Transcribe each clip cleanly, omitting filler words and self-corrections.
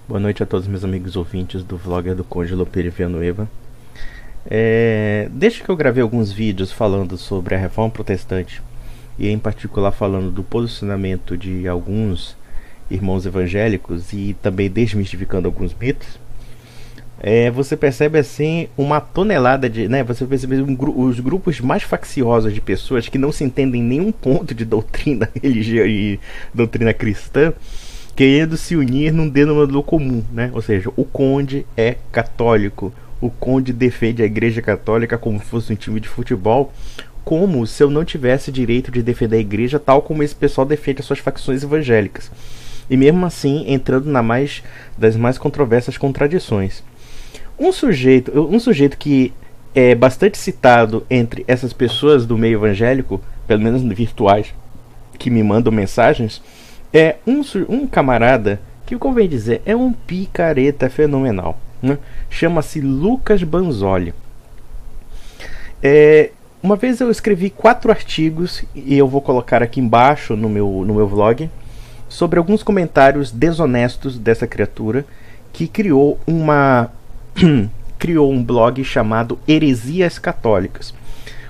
Boa noite a todos meus amigos ouvintes do vlogger do Conde Loperi Villanueva. Desde que eu gravei alguns vídeos falando sobre a Reforma Protestante, e em particular falando do posicionamento de alguns irmãos evangélicos e também desmistificando alguns mitos, você percebe assim uma tonelada de, você percebe os grupos mais facciosos de pessoas que não se entendem em nenhum ponto de doutrina religiosa e doutrina cristã, querendo se unir num denominador comum, Ou seja, o Conde é católico, o Conde defende a Igreja Católica como se fosse um time de futebol, como se eu não tivesse direito de defender a Igreja, tal como esse pessoal defende as suas facções evangélicas. E mesmo assim, entrando das mais controversas contradições. Um sujeito que é bastante citado entre essas pessoas do meio evangélico, pelo menos virtuais, que me mandam mensagens, é um camarada que, convém dizer, é um picareta fenomenal, Chama-se Lucas Banzoli. Uma vez eu escrevi 4 artigos, e eu vou colocar aqui embaixo no meu vlog, sobre alguns comentários desonestos dessa criatura que criou um blog chamado Heresias Católicas.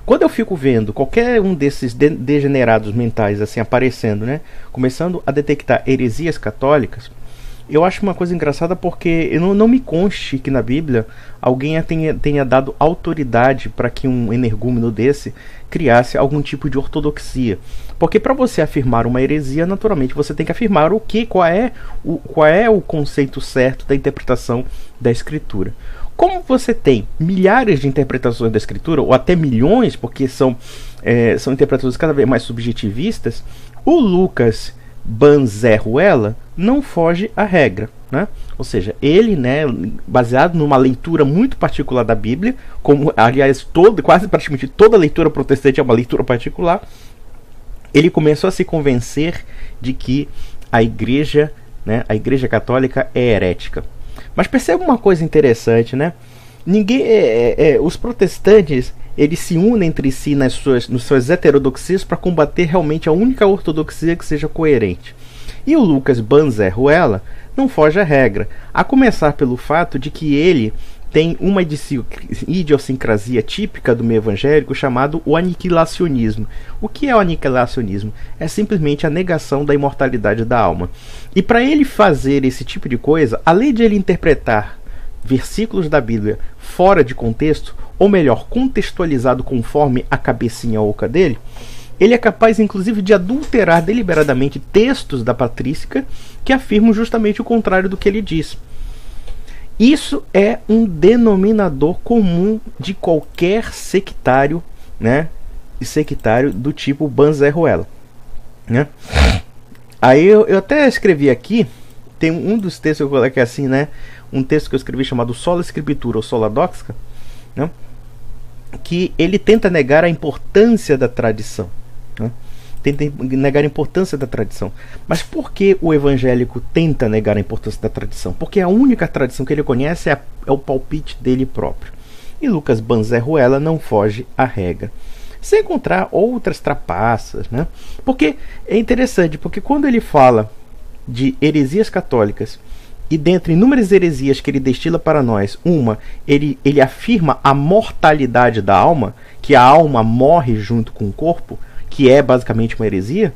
Quando eu fico vendo qualquer um desses degenerados mentais assim aparecendo, começando a detectar heresias católicas, eu acho uma coisa engraçada, porque não me conste que na Bíblia alguém tenha dado autoridade para que um energúmeno desse criasse algum tipo de ortodoxia. Porque para você afirmar uma heresia, naturalmente você tem que afirmar qual é o conceito certo da interpretação da Escritura. Como você tem milhares de interpretações da Escritura, ou até milhões, porque são interpretações cada vez mais subjetivistas, o Lucas Banzerruela não foge à regra, Ou seja, ele, baseado numa leitura muito particular da Bíblia, como aliás quase praticamente toda leitura protestante é uma leitura particular, ele começou a se convencer de que a Igreja Católica é herética. Mas perceba uma coisa interessante, os protestantes, eles se unem entre si nas suas heterodoxias para combater realmente a única ortodoxia que seja coerente. E o Lucas Banzerruela não foge à regra, a começar pelo fato de que ele tem uma idiosincrasia típica do meio evangélico chamado o aniquilacionismo. O que é o aniquilacionismo? É simplesmente a negação da imortalidade da alma. E para ele fazer esse tipo de coisa, além de ele interpretar versículos da Bíblia fora de contexto, ou melhor, contextualizado conforme a cabecinha oca dele, ele é capaz inclusive de adulterar deliberadamente textos da patrística que afirmam justamente o contrário do que ele diz. Isso é um denominador comum de qualquer sectário, sectário do tipo Banzerruela, Aí eu até escrevi aqui, tem um dos textos que eu coloquei assim, um texto que eu escrevi chamado Sola Scriptura ou Sola Doxa, que ele tenta negar a importância da tradição, tenta negar a importância da tradição. Mas por que o evangélico tenta negar a importância da tradição? Porque a única tradição que ele conhece é o palpite dele próprio. E Lucas Banzerruela não foge à regra, sem encontrar outras trapaças, Porque é interessante, porque quando ele fala de heresias católicas, e dentre inúmeras heresias que ele destila para nós, ele afirma a mortalidade da alma, que a alma morre junto com o corpo, que é basicamente uma heresia,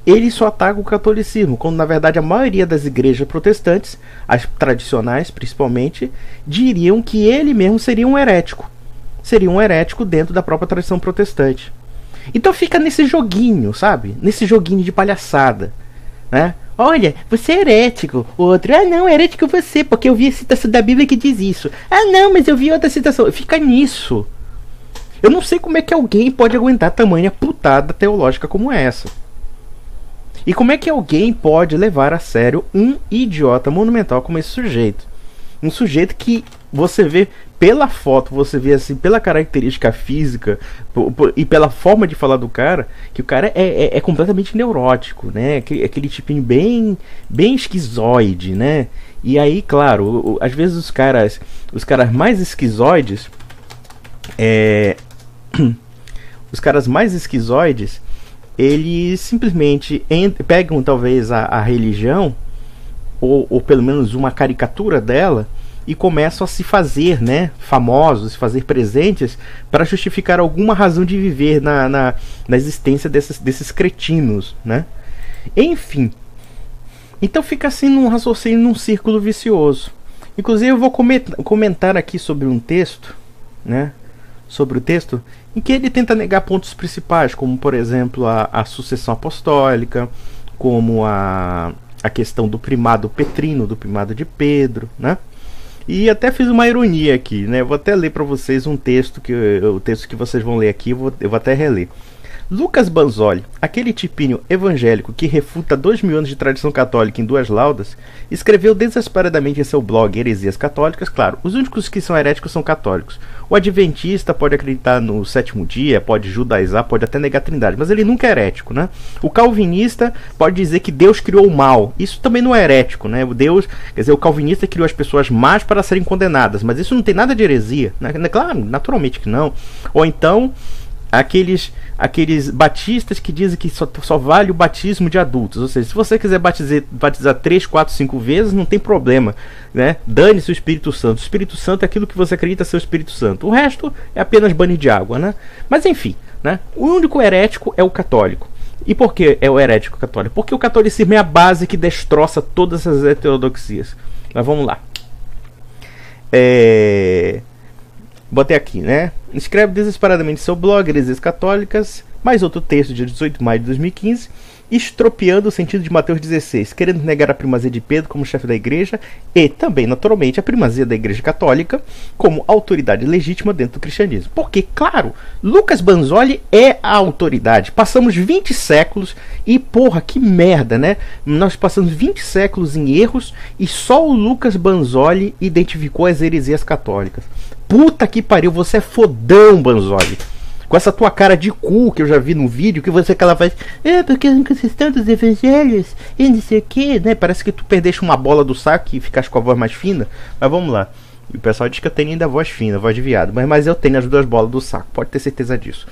ele só ataca o catolicismo, quando na verdade a maioria das igrejas protestantes, as tradicionais principalmente, diriam que ele mesmo seria um herético. Seria um herético dentro da própria tradição protestante. Então fica nesse joguinho, sabe? Nesse joguinho de palhaçada, Olha, você é herético. O outro, não, herético você, porque eu vi a citação da Bíblia que diz isso. Não, mas eu vi outra citação. Fica nisso. Eu não sei como é que alguém pode aguentar tamanha putada teológica como essa. E como é que alguém pode levar a sério um idiota monumental como esse sujeito? Um sujeito que você vê pela foto, você vê assim, pela característica física e pela forma de falar do cara, que o cara é completamente neurótico, aquele tipinho bem esquizoide, E aí, claro, às vezes os caras mais esquizoides, eles simplesmente pegam talvez a religião ou pelo menos uma caricatura dela, e começam a se fazer, né, famosos, se fazer presentes para justificar alguma razão de viver na existência desses cretinos, né? Enfim, então fica assim num raciocínio, num círculo vicioso. Inclusive eu vou comentar aqui sobre um texto, né, sobre o texto em que ele tenta negar pontos principais, como por exemplo a sucessão apostólica, como a questão do primado petrino, do primado de Pedro, né? E até fiz uma ironia aqui, né? Eu vou até ler para vocês o texto que vocês vão ler aqui, eu vou até reler. Lucas Banzoli, aquele tipinho evangélico que refuta 2000 anos de tradição católica em duas laudas, escreveu desesperadamente em seu blog Heresias Católicas. Claro, os únicos que são heréticos são católicos. O adventista pode acreditar no sétimo dia, pode judaizar, pode até negar a trindade, mas ele nunca é herético, né? O calvinista pode dizer que Deus criou o mal. Isso também não é herético, né? O calvinista criou as pessoas más para serem condenadas, mas isso não tem nada de heresia, né? Claro, naturalmente que não. Ou então aqueles batistas que dizem que só vale o batismo de adultos. Ou seja, se você quiser batizar 3, 4, 5 vezes, não tem problema, né? Dane-se o Espírito Santo. O Espírito Santo é aquilo que você acredita ser o Espírito Santo. O resto é apenas banho de água, né? Mas enfim, né? O único herético é o católico. E por que é o herético católico? Porque o catolicismo é a base que destroça todas as heterodoxias. Mas vamos lá. Botei aqui, né? Escreve desesperadamente seu blog, Heresias Católicas, mais outro texto de 18 de maio de 2015, estropiando o sentido de Mateus 16, querendo negar a primazia de Pedro como chefe da igreja e também, naturalmente, a primazia da igreja católica como autoridade legítima dentro do cristianismo. Porque, claro, Lucas Banzoli é a autoridade. Passamos 20 séculos e, porra, que merda, né? Nós passamos 20 séculos em erros e só o Lucas Banzoli identificou as heresias católicas. Puta que pariu, você é fodão, Banzoli. Com essa tua cara de cu que eu já vi no vídeo, que ela faz, porque eu não consigo tantos evangelhos, e não sei o que, né? Parece que tu perdeste uma bola do saco e ficaste com a voz mais fina. Mas vamos lá. E o pessoal diz que eu tenho ainda a voz fina, a voz de viado. Mas eu tenho as duas bolas do saco, pode ter certeza disso.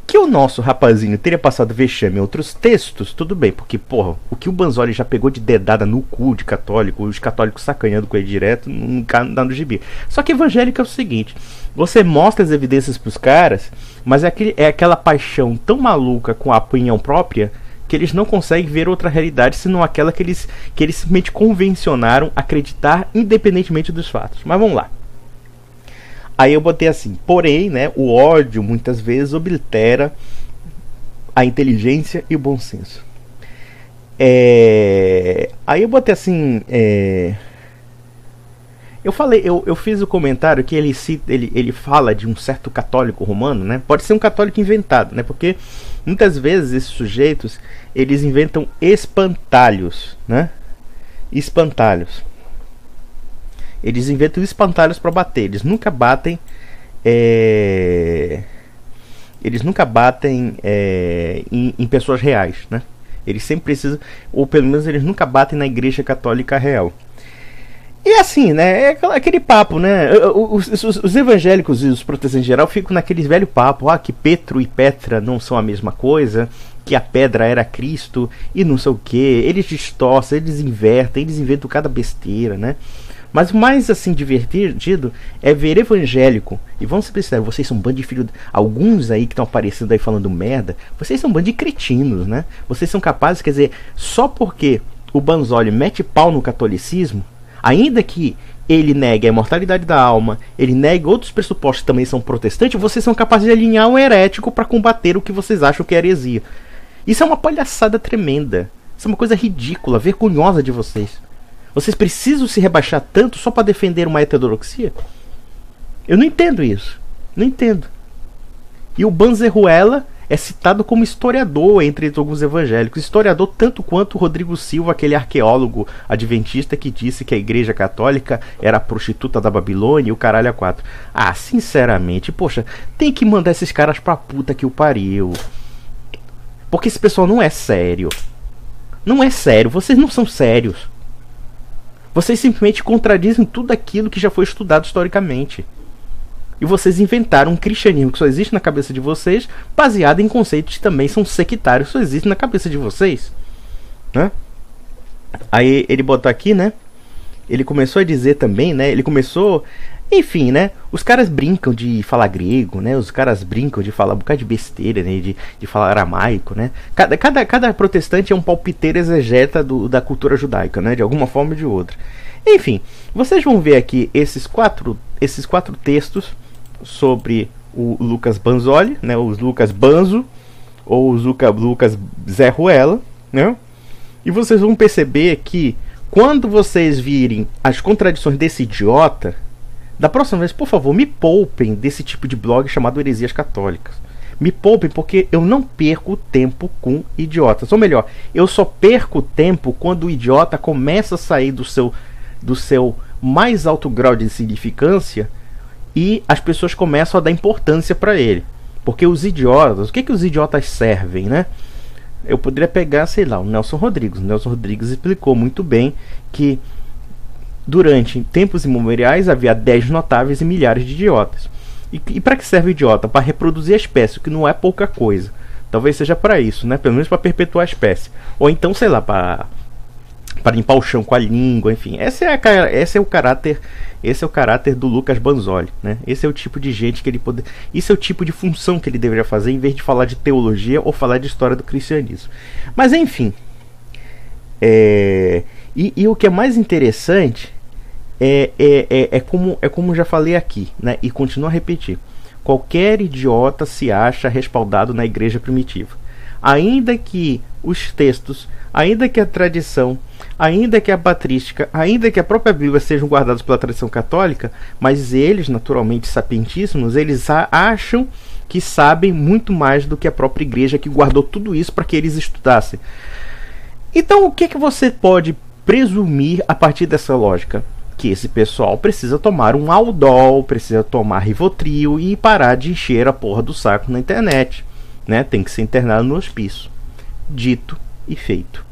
Que o nosso rapazinho teria passado vexame em outros textos, tudo bem, porque, porra, o que o Banzoli já pegou de dedada no cu de católico, os católicos sacanhando com ele direto, não dá no gibi. Só que evangélico é o seguinte, você mostra as evidências pros caras, mas é aquela paixão tão maluca com a opinião própria, que eles não conseguem ver outra realidade, senão aquela que eles simplesmente convencionaram acreditar, independentemente dos fatos. Mas vamos lá. Aí eu botei assim, porém, né, o ódio muitas vezes oblitera a inteligência e o bom senso. Aí eu botei assim, eu fiz o comentário que ele fala de um certo católico romano, né? Pode ser um católico inventado, né? Porque muitas vezes esses sujeitos, eles inventam espantalhos, né? Espantalhos. Eles inventam espantalhos para bater. Eles nunca batem. Em pessoas reais, né? Eles sempre precisam, ou pelo menos eles nunca batem na Igreja Católica real. E assim, né? É aquele papo, né? Os evangélicos e os protestantes em geral ficam naquele velho papo, que Petro e Petra não são a mesma coisa, que a pedra era Cristo e não sei o que. Eles distorcem, eles invertem, eles inventam cada besteira, né? Mas o mais assim divertido é ver evangélico. E vamos ser sinceros, vocês são um bando de filhos. Alguns aí que estão aparecendo aí falando merda, vocês são um bando de cretinos, né? Vocês são capazes, quer dizer, só porque o Banzoli mete pau no catolicismo, ainda que ele negue a imortalidade da alma, ele negue outros pressupostos que também são protestantes, vocês são capazes de alinhar um herético para combater o que vocês acham que é heresia. Isso é uma palhaçada tremenda. Isso é uma coisa ridícula, vergonhosa de vocês. Vocês precisam se rebaixar tanto só para defender uma heterodoxia? Eu não entendo isso. Não entendo. E o Banzerruela é citado como historiador entre alguns evangélicos. Historiador tanto quanto o Rodrigo Silva, aquele arqueólogo adventista que disse que a Igreja Católica era a prostituta da Babilônia e o caralho a quatro. Sinceramente, poxa, tem que mandar esses caras pra puta que o pariu. Porque esse pessoal não é sério. Não é sério. Vocês não são sérios. Vocês simplesmente contradizem tudo aquilo que já foi estudado historicamente. E vocês inventaram um cristianismo que só existe na cabeça de vocês, baseado em conceitos que também são sectários, que só existem na cabeça de vocês. Né? Aí ele botou aqui, né? Ele começou a dizer também, né? Ele começou... Enfim, né? Os caras brincam de falar grego, né? Os caras brincam de falar um bocado de besteira, né? De falar aramaico, né? Cada protestante é um palpiteiro exegeta da cultura judaica, né? De alguma forma ou de outra. Enfim, vocês vão ver aqui esses quatro textos sobre o Lucas Banzoli, né? Os Lucas Banzo, ou os Lucas Zé Ruela, né? E vocês vão perceber que quando vocês virem as contradições desse idiota, da próxima vez, por favor, me poupem desse tipo de blog chamado Heresias Católicas. Me poupem porque eu não perco tempo com idiotas. Ou melhor, eu só perco tempo quando o idiota começa a sair do seu mais alto grau de significância e as pessoas começam a dar importância para ele. Porque os idiotas, o que os idiotas servem, né? Eu poderia pegar, sei lá, o Nelson Rodrigues. O Nelson Rodrigues explicou muito bem que durante tempos imemoriais havia 10 notáveis e milhares de idiotas. E para que serve o idiota? Para reproduzir a espécie, o que não é pouca coisa. Talvez seja para isso, né? Pelo menos para perpetuar a espécie. Ou então, sei lá, para limpar o chão com a língua, enfim. Esse é o caráter do Lucas Banzoli, né? Esse é o tipo de gente que ele pode... Isso é o tipo de função que ele deveria fazer em vez de falar de teologia ou falar de história do cristianismo. Mas enfim, E o que é mais interessante é como já falei aqui, né? E continuo a repetir. Qualquer idiota se acha respaldado na igreja primitiva. Ainda que os textos, ainda que a tradição, ainda que a patrística, ainda que a própria Bíblia sejam guardados pela tradição católica, mas eles, naturalmente sapientíssimos, eles acham que sabem muito mais do que a própria igreja que guardou tudo isso para que eles estudassem. Então, o que você pode presumir a partir dessa lógica? Que esse pessoal precisa tomar um Aldol, precisa tomar Rivotril e parar de encher a porra do saco na internet, né? Tem que ser internado no hospício. Dito e feito.